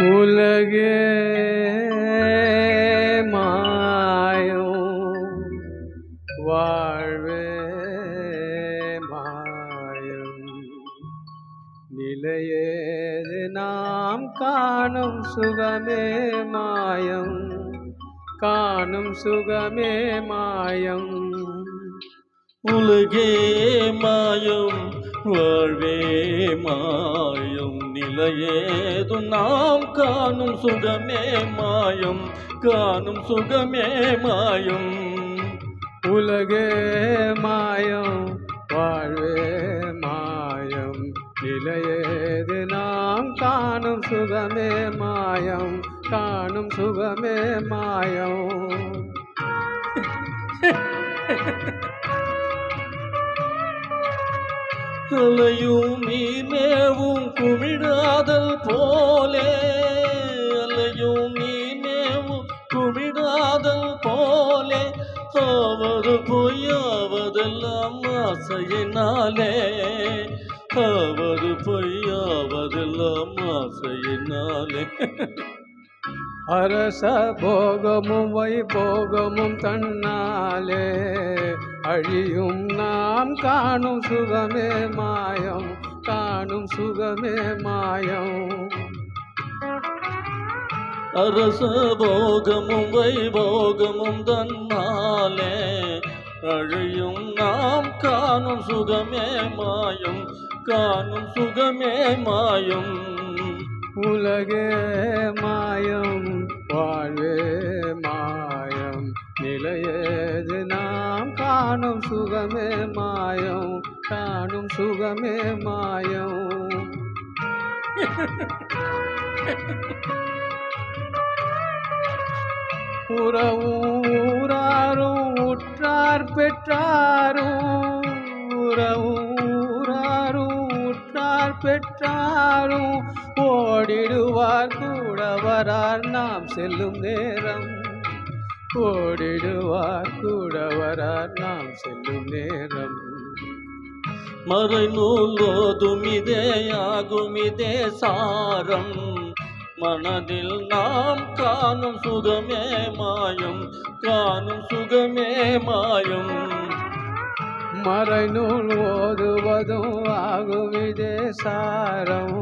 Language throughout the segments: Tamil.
உலகே மாயம் வாழ்வே மாயம் நிலையேது நாம் காணும் சுகமே மாயம் காணும் சுகமே மாயம் உலகே மாயம் வாழ்வே மாயம் நிலையேது நாம் காணும் சுகமே மாயம் காணும் சுகமே மாயம் உலகே மாயம் வாழ்வே மாயம் நிலையேது நாம் காணும் சுகமே மாயம் காணும் சுகமே மாயம் அலையும் நீர்மேவும் குமிழாதல் போலே அலையும் நீர்மேவும் குமிழாதல் போலே ஆவது பொய்யாவதெல்லாம் ஆசையினாலே ஆவது பொய்யாவதெல்லாம் ஆசையினாலே அரச போகமும் வைபோகமும் தன்னாலே அழியும் நாம் காணும் சுகமே மாயம் காணும் சுகமே மாயம் அரச போகமும் வைபோகமும் தன்னாலே அழியும் நாம் காணும் சுகமே மாயம் காணும் சுகமே மாயம் உலகே மாயம் வாழ்வே மாயம் நிலையேது நாம் காணும் சுகமே மாயம் காணும் சுகமே மாயம் ஊராரும் உற்றார் பெற்றாரும் ஊராரும் உற்றார் பெற்றாரும் ஓடிடுவார் கூட வரார் நாம் செல்லும் நேரம் ஓடிடுவார் கூட வரார் நாம் செல்லும் நேரம் மறைநூல் ஓதுமிதே ஆகுமிதே சாரம் மனதில் நாம் காணும் சுகமே மாயம் காணும் சுகமே மாயம் மறைநூல் ஓதுவதும் ஆகுமிதே சாரம்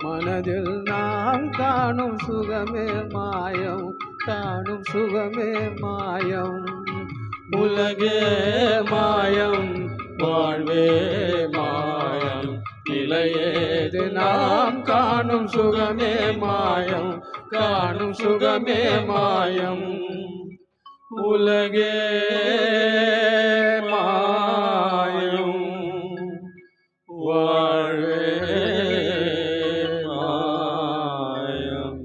மனதில் நாம் காணும் சுகமே மாயம் காணும் சுகமே மாயம் உலகே மாயம் வாழ்வே மாயம் நிலையேது நாம் காணும் சுகமே மாயம் காணும் சுகமே மாயம் உலகே மாயம் வாழ்வே மாயம்